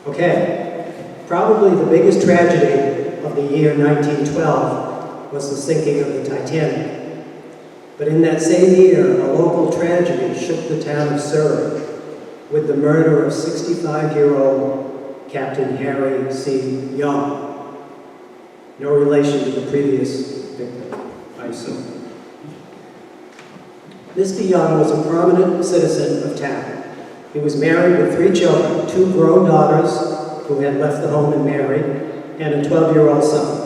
Okay, probably the biggest tragedy of the year 1912 was the sinking of the Titanic. But in that same year, a local tragedy shook the town of Surry with the murder of 65-year-old Captain Harry C. Young. No relation to the previous victim, I assume. Mr. Young was a prominent citizen of town. He was married with 3 children, 2 grown daughters who had left the home and married, and a 12-year-old son.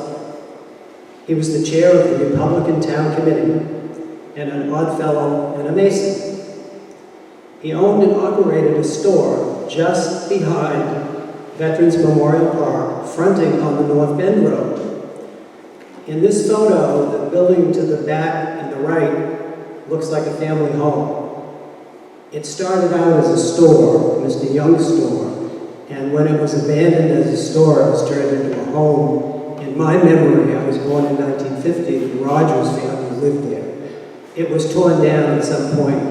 He was the chair of the Republican Town Committee and an odd fellow and a Mason. He owned and operated a store just behind Veterans Memorial Park, fronting on the North Bend Road. In this photo, the building to the back and the right looks like a family home. It started out as a store, Mr. Young's store, and when it was abandoned as a store, it was turned into a home. In my memory, I was born in 1950, the Rogers family lived there. It was torn down at some point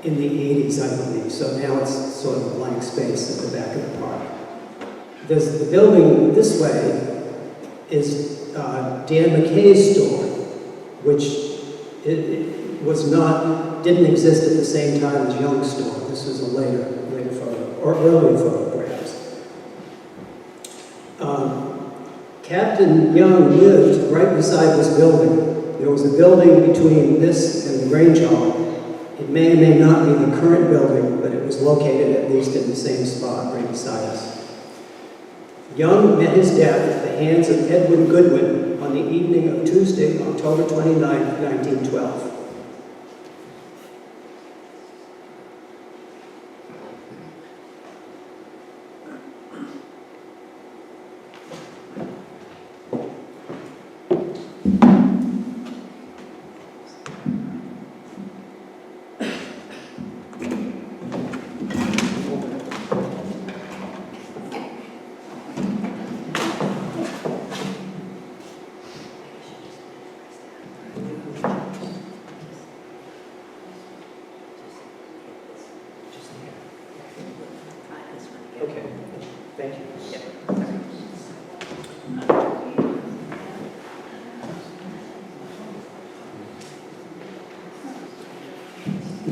in the 80s, I believe, so now it's sort of a blank space at the back of the park. The building this way is Dan McKay's store, which didn't exist at the same time as Young's store. This was a later photo, or earlier photo, perhaps. Captain Young lived right beside this building. There was a building between this and the Grange Hall. It may or may not be the current building, but it was located at least in the same spot right beside us. Young met his death at the hands of Edwin Goodwin on the evening of Tuesday, October 29, 1912. Okay, thank you.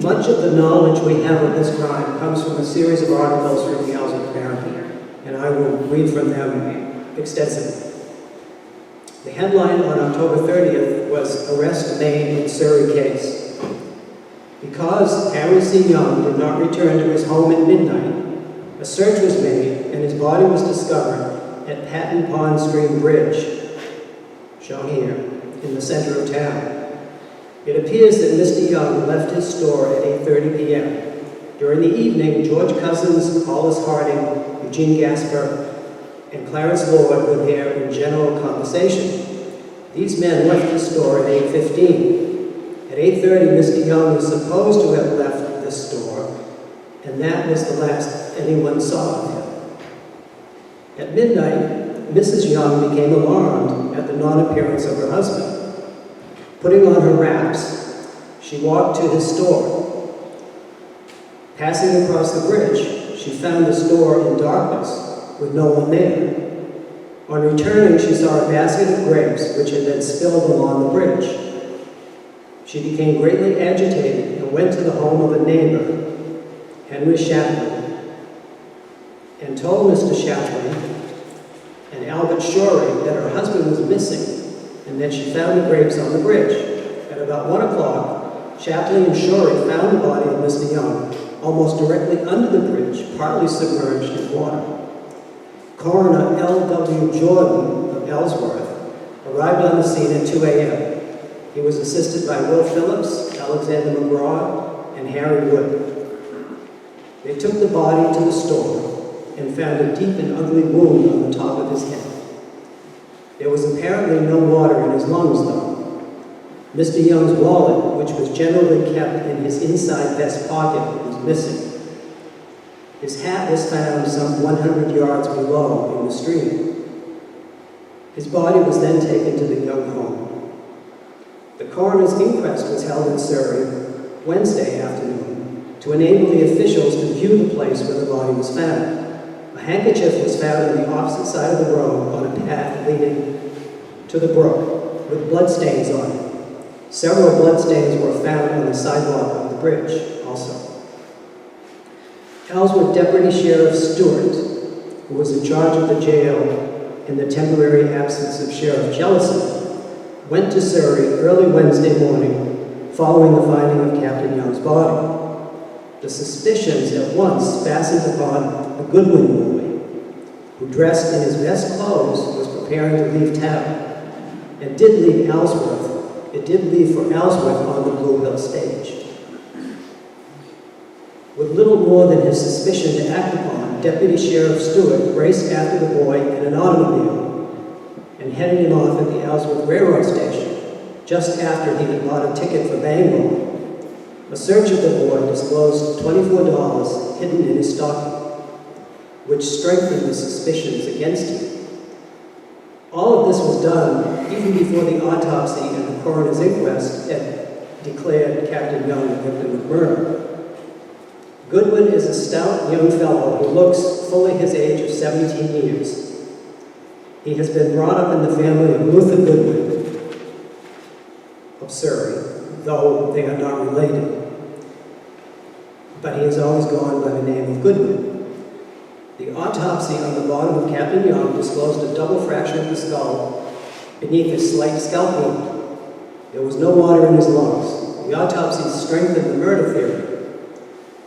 Much of the knowledge we have of this crime comes from a series of articles from the American, and I will read from them extensively. The headline on October 30th was "Arrest Maine in Surry Case." Because Harry C. Young did not return to his home at midnight, a search was made and his body was discovered at Patton Pond Stream Bridge, shown here, in the center of town. It appears that Mr. Young left his store at 8:30 p.m. During the evening, George Cousins, Hollis Harding, Eugene Gasper, and Clarence Lord were there in general conversation. These men left the store at 8:15. At 8:30, Mr. Young is supposed to have left the store, and that was the last anyone saw of him. At midnight, Mrs. Young became alarmed at the non-appearance of her husband. Putting on her wraps, she walked to his store. Passing across the bridge, she found the store in darkness with no one there. On returning, she saw a basket of grapes which had been spilled along the bridge. She became greatly agitated and went to the home of a neighbor, Henry Shapley, and told Mr. Shapley and Albert Surry that her husband was missing and that she found the grapes on the bridge. At about 1 o'clock, Shapley and Surry found the body of Mr. Young almost directly under the bridge, partly submerged in water. Coroner L.W. Jordan of Ellsworth arrived on the scene at 2 a.m. He was assisted by Will Phillips, Alexander McGraw, and Harry Wood. They took the body to the store and found a deep and ugly wound on the top of his head. There was apparently no water in his lungs, though. Mr. Young's wallet, which was generally kept in his inside vest pocket, was missing. His hat was found some 100 yards below in the stream. His body was then taken to the Young home. The coroner's inquest was held in Surry Wednesday afternoon to enable the officials to view the place where the body was found. A handkerchief was found on the opposite side of the road on a path leading to the brook with bloodstains on it. Several bloodstains were found on the sidewalk of the bridge also. Ellsworth Deputy Sheriff Stewart, who was in charge of the jail in the temporary absence of Sheriff Jellison, went to Surry early Wednesday morning following the finding of Captain Young's body. The suspicions at once fastened upon the Goodwin boy, who dressed in his best clothes was preparing to leave town, and did leave Ellsworth. It did leave for Ellsworth on the Blue Hill stage. With little more than his suspicion to act upon, Deputy Sheriff Stewart raced after the boy in an automobile and headed him off at the Ellsworth Railroad Station just after he had bought a ticket for Bangor. A search of the boy disclosed $24 hidden in his stocking, which strengthened the suspicions against him. All of this was done even before the autopsy and the coroner's inquest had declared Captain Young the victim of murder. Goodwin is a stout young fellow who looks fully his age of 17 years. He has been brought up in the family of Luther Goodwin of Surry, though they are not related. But he has always gone by the name of Goodwin. The autopsy on the bottom of Captain Young disclosed a double fracture of the skull beneath a slight scalp wound. There was no water in his lungs. The autopsy strengthened the murder theory.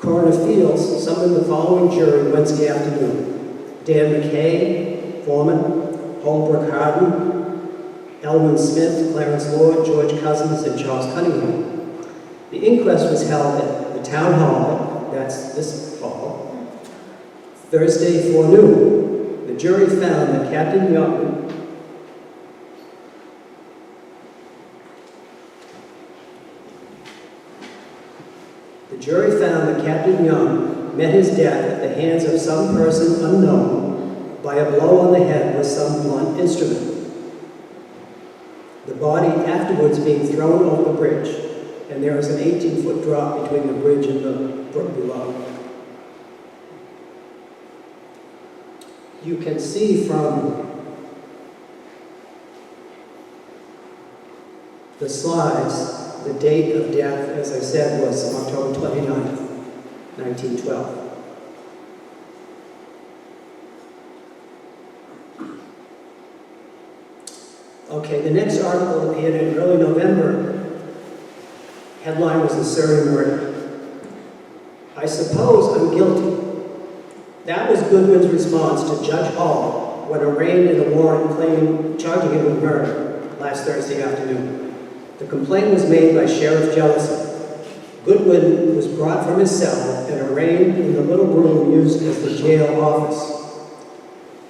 Coroner Fields summoned the following jury Wednesday afternoon: Dan McKay, foreman; Holbrook Harden, Elwin Smith, Clarence Lord, George Cousins, and Charles Cunningham. The inquest was held at the town hall, that's this hall, Thursday forenoon. The jury found that Captain Young met his death at the hands of some person unknown by a blow on the head with some blunt instrument. The body afterwards being thrown over the bridge, and there is an 18-foot drop between the bridge and the brook below. You can see from the slides, the date of death, as I said, was October 29th, 1912. Okay, the next article appeared in early November. Headline was "The Surry Murder." "I suppose I'm guilty." That was Goodwin's response to Judge Hall when arraigned in a warrant charging him with murder last Thursday afternoon. The complaint was made by Sheriff Jellison. Goodwin was brought from his cell and arraigned in the little room used as the jail office.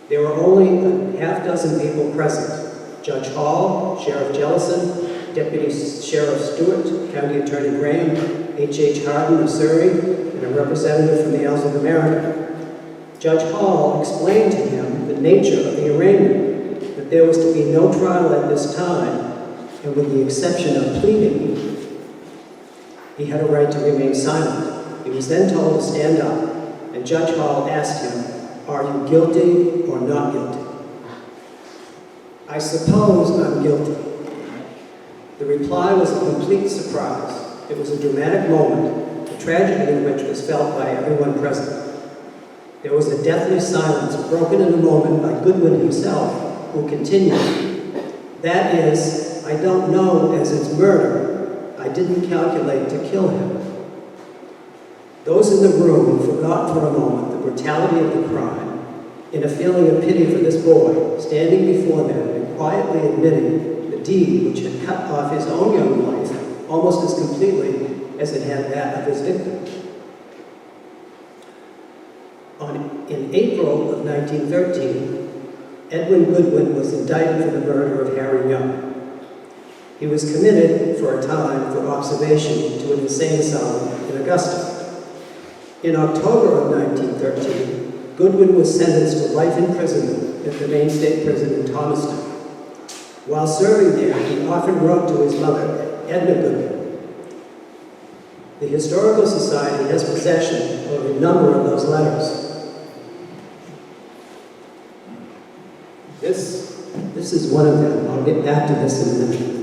There were only a half dozen people present: Judge Hall, Sheriff Jellison, Deputy Sheriff Stewart, County Attorney Graham, H.H. Harden of Surry, and a representative from the Ellsworth American. Judge Hall explained to him the nature of the arraignment, that there was to be no trial at this time, and with the exception of pleading, he had a right to remain silent. He was then told to stand up, and Judge Hall asked him, "Are you guilty or not guilty?" "I suppose I'm guilty." The reply was a complete surprise. It was a dramatic moment, the tragedy of which was felt by everyone present. There was a deathly silence, broken in a moment by Goodwin himself, who continued, "That is, I don't know as it's murder. I didn't calculate to kill him." Those in the room forgot for a moment the brutality of the crime, in a feeling of pity for this boy, standing before them and quietly admitting the deed which had cut off his own young life almost as completely as it had that of his victim. In April of 1913, Edwin Goodwin was indicted for the murder of Harry Young. He was committed for a time for observation to an insane asylum in Augusta. In October of 1913, Goodwin was sentenced to life imprisonment at the Maine State Prison in Thomaston. While serving there, he often wrote to his mother, Edna Goodwin. The Historical Society has possession of a number of those letters. This is one of them. I'll get back to this in a minute.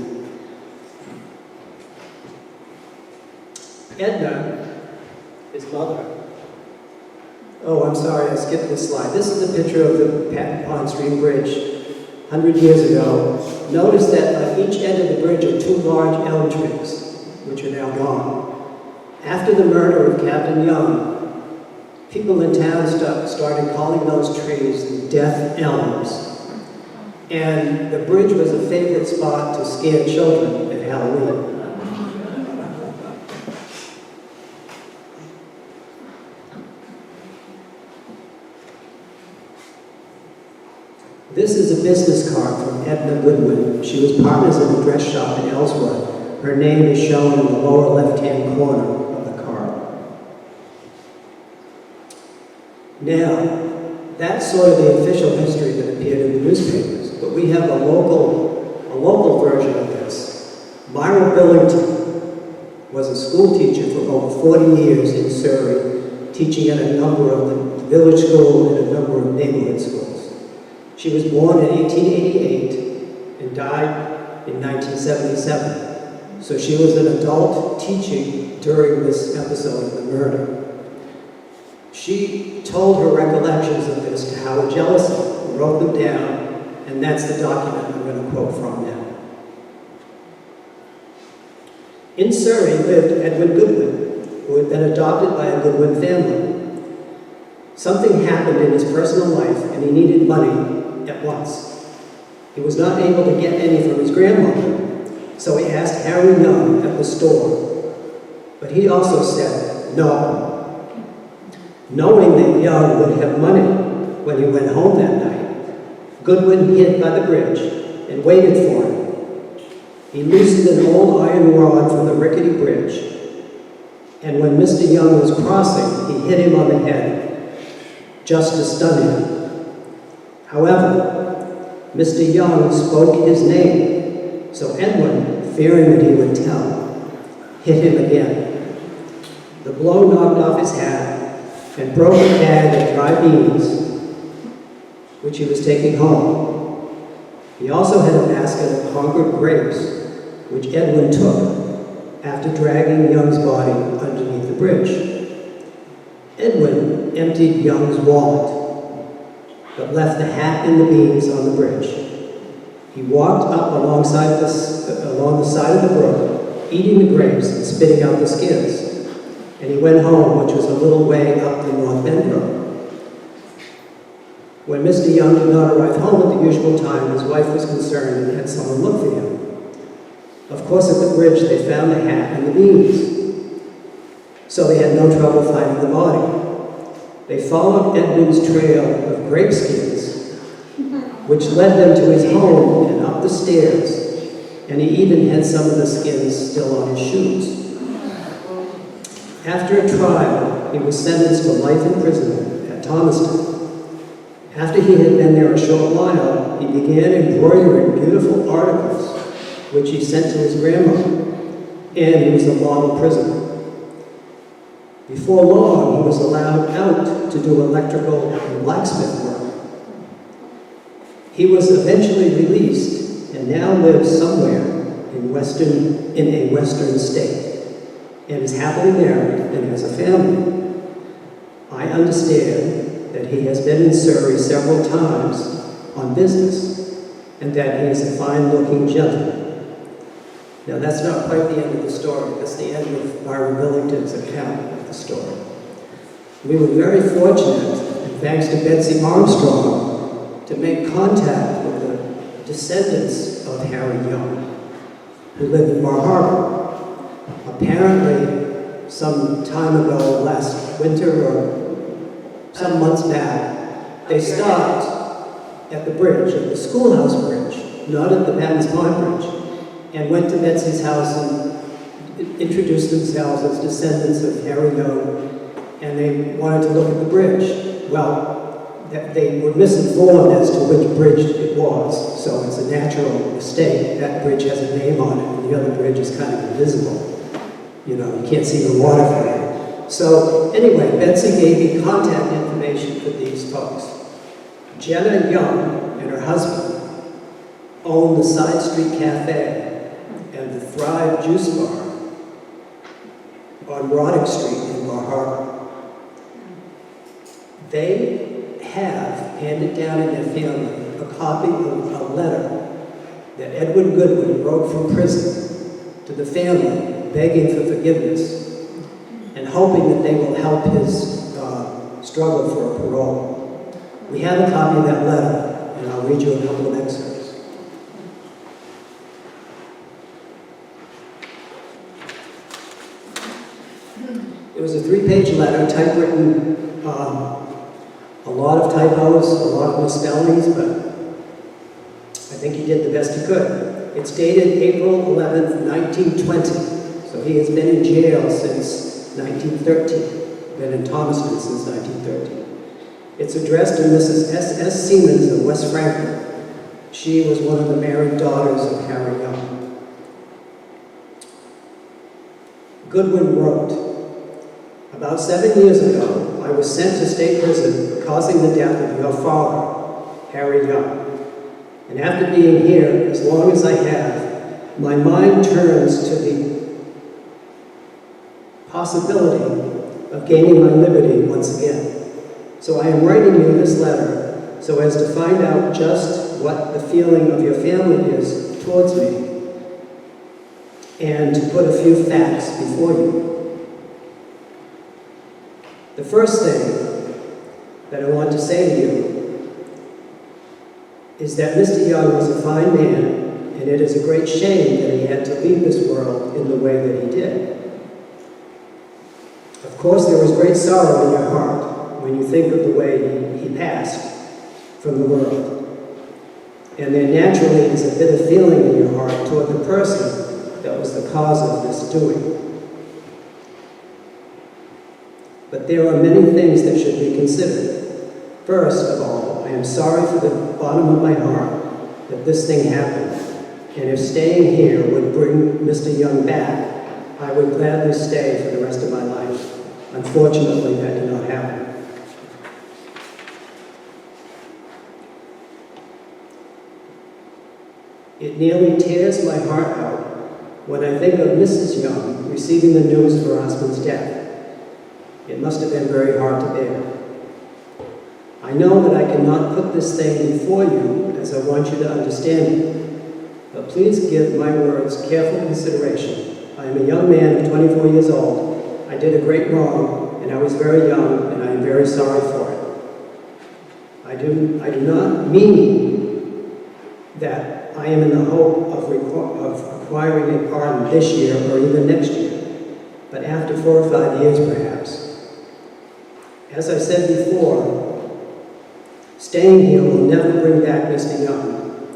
Edna, his mother. Oh, I'm sorry, I skipped this slide. This is a picture of the Patton Pond Street Bridge 100 years ago. Notice that on each end of the bridge are two large elm trees, which are now gone. After the murder of Captain Young, people in town started calling those trees death elms. And the bridge was a favorite spot to scare children at Halloween. This is a business card from Edna Goodwin. She was partners in a dress shop in Ellsworth. Her name is shown in the lower left-hand corner of the card. Now, that's sort of the official history that appeared in the newspapers, but we have a local version of this. Myra Billington was a school teacher for over 40 years in Surry, teaching at a number of the village school and a number of neighborhood schools. She was born in 1888 and died in 1977. So she was an adult teaching during this episode of the murder. She told her recollections of this to Howard Jellison, who wrote them down, and that's the document I'm going to quote from now. In Surry lived Edwin Goodwin, who had been adopted by a Goodwin family. Something happened in his personal life, and he needed money at once. He was not able to get any from his grandmother, so he asked Harry Young at the store. But he also said no. Knowing that Young would have money when he went home that night, Goodwin hid by the bridge and waited for him. He loosened an old iron rod from the rickety bridge, and when Mr. Young was crossing, he hit him on the head, just to stun him. However, Mr. Young spoke his name, so Edwin, fearing that he would tell, hit him again. The blow knocked off his hat and broke a bag of dry beans, which he was taking home. He also had a basket of Concord grapes, which Edwin took after dragging Young's body underneath the bridge. Edwin emptied Young's wallet, but left the hat and the beans on the bridge. He walked up along the side of the brook, eating the grapes and spitting out the skins. And he went home, which was a little way up the North Bend Road. When Mr. Young did not arrive home at the usual time, his wife was concerned and had someone look for him. Of course, at the bridge, they found the hat and the beans. So they had no trouble finding the body. They followed Edwin's trail of grape skins, which led them to his home and up the stairs, and he even had some of the skins still on his shoes. After a trial, he was sentenced to life imprisonment at Thomaston. After he had been there a short while, he began embroidering beautiful articles, which he sent to his grandmother, and he was a model prisoner. Before long, he was allowed out to do electrical and blacksmith work. He was eventually released and now lives somewhere in a western state and is happily married and has a family. I understand that he has been in Surry several times on business and that he is a fine-looking gentleman. Now, that's not quite the end of the story. That's the end of Myra Billington's account of the story. We were very fortunate, and thanks to Betsy Armstrong, to make contact with the descendants of Harry Young, who lived in Bar Harbor. Apparently, some time ago, last winter or some months back, they stopped at the bridge, at the schoolhouse bridge, not at the Patton's Pond Bridge, and went to Betsy's house and introduced themselves as descendants of Harry Young, and they wanted to look at the bridge. Well, they were misinformed as to which bridge it was, so it's a natural mistake. That bridge has a name on it, and the other bridge is kind of invisible. You know, you can't see the water from it. So anyway, Betsy gave me contact information for these folks. Jenna Young and her husband own the Side Street Cafe and the Thrive Juice Bar on Roddick Street in Bar Harbor. They have handed down in their family a copy of a letter that Edwin Goodwin wrote from prison to the family, begging for forgiveness and hoping that they will help his struggle for a parole. We have a copy of that letter, and I'll read you a couple of excerpts. It was a 3-page letter, typewritten, a lot of typos, a lot of misspellings, but I think he did the best he could. It's dated April 11th, 1920, so he has been in jail since 1913, been in Thomaston since 1913. It's addressed to Mrs. S.S. Siemens of West Franklin. She was one of the married daughters of Harry Young. Goodwin wrote, "About 7 years ago, I was sent to state prison for causing the death of your father, Harry Young. And after being here as long as I have, my mind turns to the possibility of gaining my liberty once again. So I am writing you this letter so as to find out just what the feeling of your family is towards me and to put a few facts before you. The first thing that I want to say to you is that Mr. Young was a fine man, and it is a great shame that he had to leave this world in the way that he did. Of course, there was great sorrow in your heart when you think of the way he passed from the world. And there naturally is a bit of feeling in your heart toward the person that was the cause of this doing. But there are many things that should be considered. First of all, I am sorry for the bottom of my heart that this thing happened. And if staying here would bring Mr. Young back, I would gladly stay for the rest of my life. Unfortunately, that did not happen. It nearly tears my heart out when I think of Mrs. Young receiving the news of her husband's death. It must have been very hard to bear. I know that I cannot put this thing before you as I want you to understand it, but please give my words careful consideration. I am a young man of 24 years old. I did a great wrong, and I was very young, and I am very sorry for it. I do not mean that I am in the hope of acquiring a pardon this year or even next year, but after 4 or 5 years perhaps. As I said before, staying here will never bring back Mr. Young,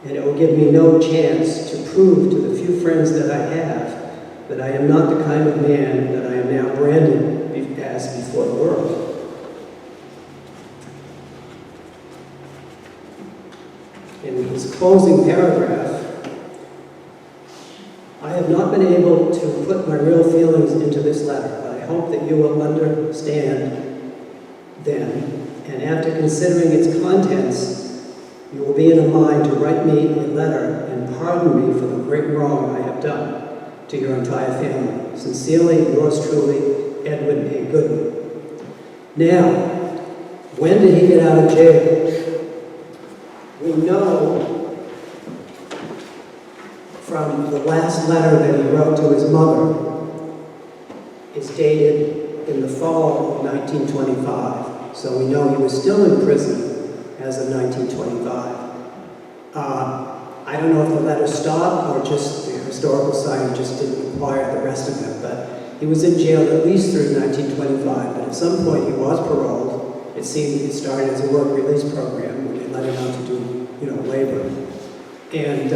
and it will give me no chance to prove to the few friends that I have that I am not the kind of man that I am now branded as before the world. In his closing paragraph, I have not been able to put my real feelings into this letter, but I hope that you will understand them, and after considering its contents, you will be in a mind to write me a letter and pardon me for the great wrong I have done to your entire family. Sincerely, yours truly, Edwin A. Goodwin. Now, when did he get out of jail? We know from the last letter that he wrote to his mother is dated in the fall of 1925. So we know he was still in prison as of 1925. I don't know if the letter stopped or just the Historical Society just didn't acquire the rest of it, but he was in jail at least through 1925, but at some point he was paroled. It seemed he started as a work release program when they let him out to do, labor. And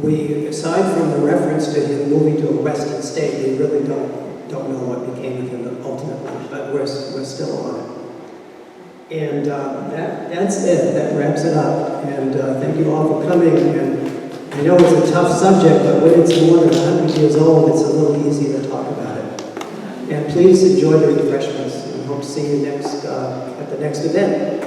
we, aside from the reference to him moving to a western state, we really don't know what became of him ultimately, but we're still on it. And that's it. That wraps it up. And thank you all for coming. And I know it's a tough subject, but when it's more than 100 years old, it's a little easier to talk about it. And please enjoy the refreshments, and hope to see you at the next event.